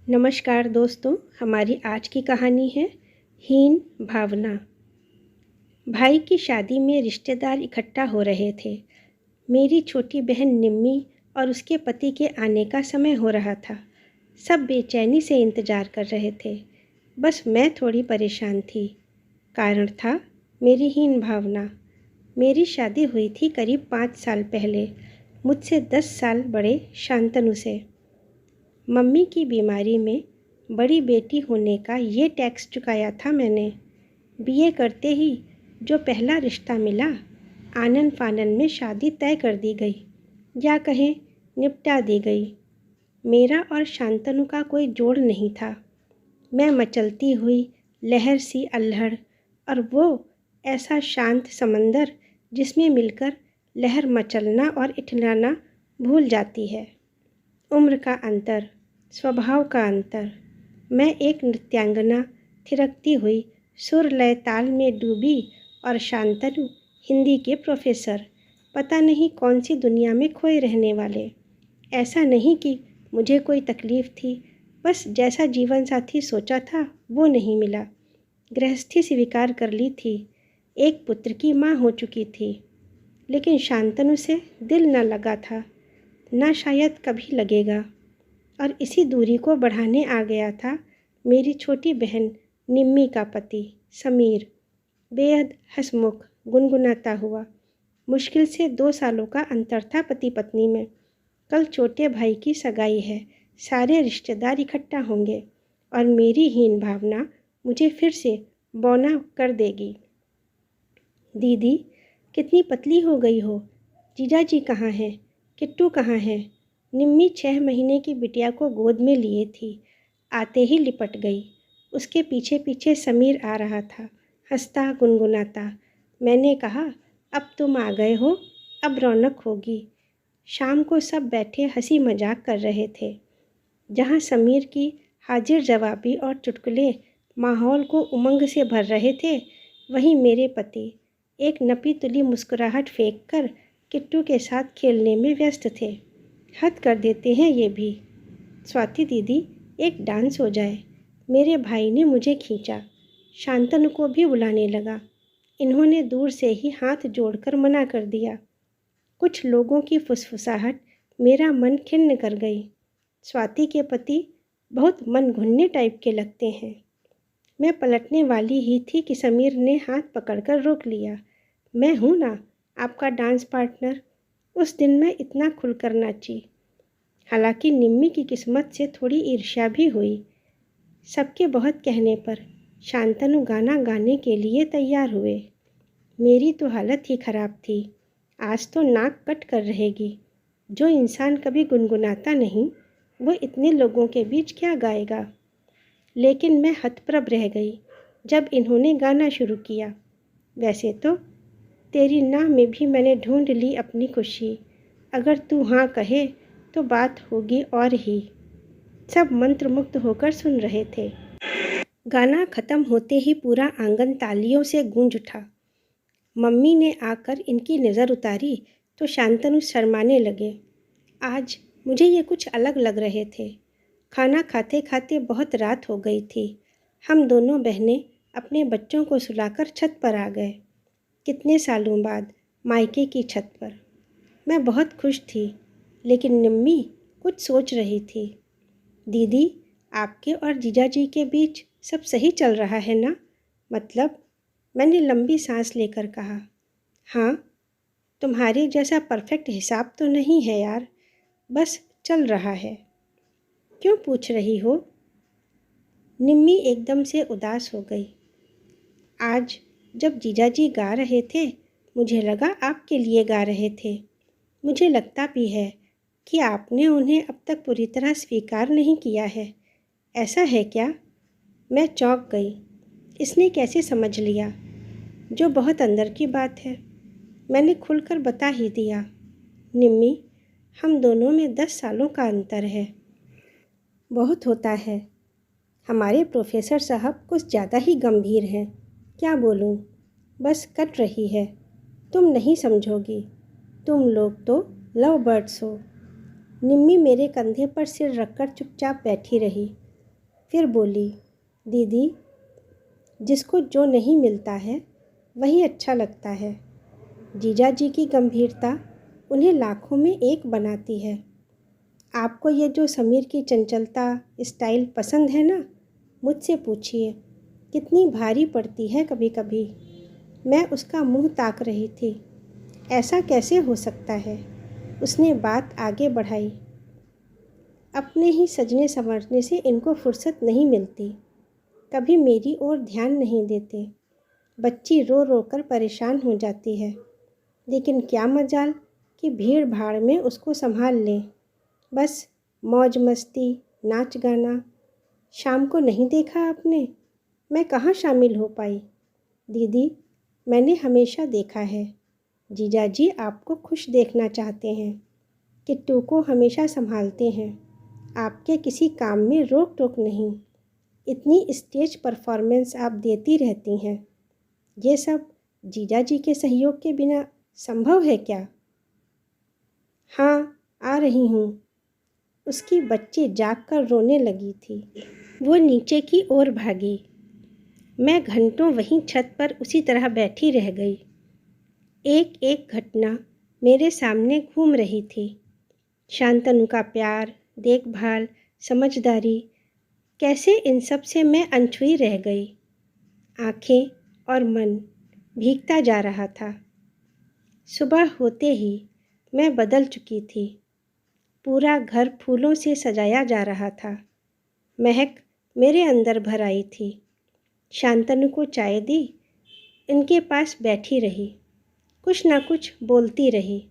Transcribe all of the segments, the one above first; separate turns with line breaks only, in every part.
नमस्कार दोस्तों, हमारी आज की कहानी है हीन भावना। भाई की शादी में रिश्तेदार इकट्ठा हो रहे थे। मेरी छोटी बहन निम्मी और उसके पति के आने का समय हो रहा था। सब बेचैनी से इंतज़ार कर रहे थे। बस मैं थोड़ी परेशान थी। कारण था मेरी हीन भावना। मेरी शादी हुई थी करीब 5 साल पहले, मुझसे 10 साल बड़े शांतनु से। मम्मी की बीमारी में बड़ी बेटी होने का ये टैक्स चुकाया था मैंने। बीए करते ही जो पहला रिश्ता मिला, आनन फानन में शादी तय कर दी गई, या कहें निपटा दी गई। मेरा और शांतनु का कोई जोड़ नहीं था। मैं मचलती हुई लहर सी अल्हड़, और वो ऐसा शांत समंदर जिसमें मिलकर लहर मचलना और इठलाना भूल जाती है। उम्र का अंतर, स्वभाव का अंतर। मैं एक नृत्यांगना थिरकती हुई सुर लय ताल में डूबी, और शांतनु हिंदी के प्रोफेसर, पता नहीं कौन सी दुनिया में खोए रहने वाले। ऐसा नहीं कि मुझे कोई तकलीफ़ थी, बस जैसा जीवन साथी सोचा था वो नहीं मिला। गृहस्थी स्वीकार कर ली थी, एक पुत्र की माँ हो चुकी थी, लेकिन शांतनु से दिल न लगा था, ना शायद कभी लगेगा। और इसी दूरी को बढ़ाने आ गया था मेरी छोटी बहन निम्मी का पति समीर। बेहद हंसमुख, गुनगुनाता हुआ। मुश्किल से 2 सालों का अंतर था पति पत्नी में। कल छोटे भाई की सगाई है, सारे रिश्तेदार इकट्ठा होंगे, और मेरी हीन भावना मुझे फिर से बौना कर देगी। दीदी कितनी पतली हो गई हो, जीजाजी कहाँ हैं, किट्टू कहाँ है। निम्मी 6 महीने की बिटिया को गोद में लिए थी, आते ही लिपट गई। उसके पीछे पीछे समीर आ रहा था, हंसता गुनगुनाता। मैंने कहा, अब तुम आ गए हो, अब रौनक होगी। शाम को सब बैठे हंसी मजाक कर रहे थे। जहाँ समीर की हाजिर जवाबी और चुटकुले माहौल को उमंग से भर रहे थे, वहीं मेरे पति एक नपी तुली मुस्कुराहट फेंक कर किट्टू के साथ खेलने में व्यस्त थे। हद कर देते हैं ये भी। स्वाति दीदी, एक डांस हो जाए। मेरे भाई ने मुझे खींचा, शांतनु को भी बुलाने लगा। इन्होंने दूर से ही हाथ जोड़कर मना कर दिया। कुछ लोगों की फुसफुसाहट मेरा मन खिन्न कर गई। स्वाति के पति बहुत मन घुन्ने टाइप के लगते हैं। मैं पलटने वाली ही थी कि समीर ने हाथ पकड़कर रोक लिया। मैं हूँ ना आपका डांस पार्टनर। उस दिन मैं इतना खुलकर नाची। हालांकि निम्मी की किस्मत से थोड़ी ईर्ष्या भी हुई। सबके बहुत कहने पर शांतनु गाना गाने के लिए तैयार हुए। मेरी तो हालत ही खराब थी। आज तो नाक कट कर रहेगी। जो इंसान कभी गुनगुनाता नहीं, वो इतने लोगों के बीच क्या गाएगा। लेकिन मैं हतप्रभ रह गई जब इन्होंने गाना शुरू किया। वैसे तो तेरी ना में भी मैंने ढूंढ ली अपनी खुशी। अगर तू हाँ कहे तो बात होगी और ही। सब मंत्रमुग्ध होकर सुन रहे थे। गाना खत्म होते ही पूरा आंगन तालियों से गूंज उठा। मम्मी ने आकर इनकी नज़र उतारी तो शांतनु शर्माने लगे। आज मुझे ये कुछ अलग लग रहे थे। खाना खाते खाते बहुत रात हो गई थी। हम दोनों बहनें अपने बच्चों को सुलाकर छत पर आ गए। कितने सालों बाद मायके की छत पर। मैं बहुत खुश थी, लेकिन निम्मी कुछ सोच रही थी। दीदी, आपके और जीजाजी के बीच सब सही चल रहा है ना? मतलब, मैंने लंबी सांस लेकर कहा। हाँ, तुम्हारे जैसा परफेक्ट हिसाब तो नहीं है यार, बस चल रहा है। क्यों पूछ रही हो? निम्मी एकदम से उदास हो गई। आज जब जीजाजी गा रहे थे, मुझे लगा आपके लिए गा रहे थे। मुझे लगता भी है कि आपने उन्हें अब तक पूरी तरह स्वीकार नहीं किया है। ऐसा है क्या? मैं चौंक गई। इसने कैसे समझ लिया? जो बहुत अंदर की बात है। मैंने खुलकर बता ही दिया। निम्मी, हम दोनों में 10 सालों का अंतर है। बहुत होता है। हमारे प्रोफेसर साहब कुछ ज़्यादा ही गंभीर हैं। क्या बोलूं? बस कट रही है। तुम नहीं समझोगी। तुम लोग तो लव बर्ड्स हो। निम्मी मेरे कंधे पर सिर रखकर चुपचाप बैठी रही। फिर बोली, दीदी, जिसको जो नहीं मिलता है वही अच्छा लगता है। जीजा जी की गंभीरता उन्हें लाखों में एक बनाती है। आपको ये जो समीर की चंचलता स्टाइल पसंद है ना, मुझसे पूछिए, कितनी भारी पड़ती है कभी कभी। मैं उसका मुंह ताक रही थी। ऐसा कैसे हो सकता है? उसने बात आगे बढ़ाई। अपने ही सजने संवरने से इनको फुर्सत नहीं मिलती। कभी मेरी ओर ध्यान नहीं देते। बच्ची रो रो कर परेशान हो जाती है, लेकिन क्या मजाल कि भीड़ भाड़ में उसको संभाल लें। बस मौज मस्ती, नाच गाना। शाम को नहीं देखा आपने? मैं कहाँ शामिल हो पाई। दीदी, मैंने हमेशा देखा है, जीजा जी आपको खुश देखना चाहते हैं। किट्टू को हमेशा संभालते हैं। आपके किसी काम में रोक टोक नहीं। इतनी स्टेज परफॉर्मेंस आप देती रहती हैं। ये सब जीजा जी के सहयोग के बिना संभव है क्या? हाँ, आ रही हूँ। उसकी बच्ची जाग कर रोने लगी थी। वो नीचे की ओर भागी। मैं घंटों वहीं छत पर उसी तरह बैठी रह गई। एक एक घटना मेरे सामने घूम रही थी। शांतनु का प्यार, देखभाल, समझदारी, कैसे इन सब से मैं अनछुई रह गई। आँखें और मन भीगता जा रहा था। सुबह होते ही मैं बदल चुकी थी। पूरा घर फूलों से सजाया जा रहा था। महक मेरे अंदर भर आई थी। शांतनु को चाय दी। इनके पास बैठी रही। कुछ ना कुछ बोलती रही।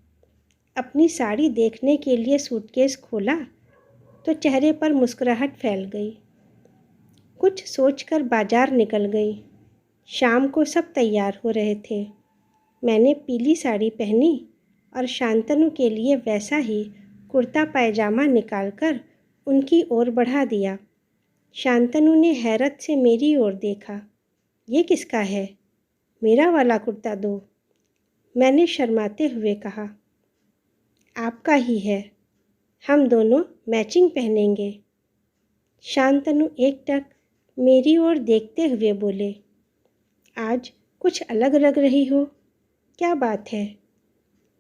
अपनी साड़ी देखने के लिए सूटकेस खोला तो चेहरे पर मुस्कुराहट फैल गई। कुछ सोचकर बाजार निकल गई। शाम को सब तैयार हो रहे थे। मैंने पीली साड़ी पहनी और शांतनु के लिए वैसा ही कुर्ता पायजामा निकालकर उनकी ओर बढ़ा दिया। शांतनु ने हैरत से मेरी ओर देखा। ये किसका है? मेरा वाला कुर्ता दो, मैंने शर्माते हुए कहा। आपका ही है, हम दोनों मैचिंग पहनेंगे। शांतनु एकटक मेरी ओर देखते हुए बोले, आज कुछ अलग लग रही हो, क्या बात है?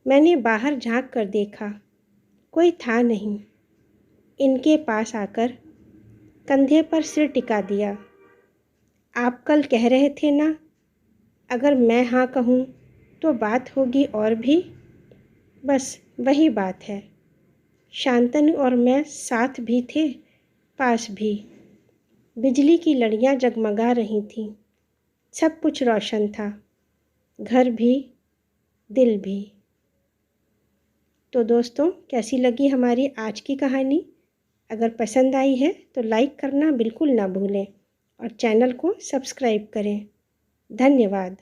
मैंने बाहर झांक कर देखा, कोई था नहीं। इनके पास आकर कंधे पर सिर टिका दिया। आप कल कह रहे थे ना, अगर मैं हाँ कहूँ तो बात होगी और भी। बस वही बात है। शांतनु और मैं साथ भी थे, पास भी। बिजली की लड़ियाँ जगमगा रही थीं। सब कुछ रोशन था, घर भी, दिल भी। तो दोस्तों, कैसी लगी हमारी आज की कहानी? अगर पसंद आई है तो लाइक करना बिल्कुल ना भूलें और चैनल को सब्सक्राइब करें। धन्यवाद।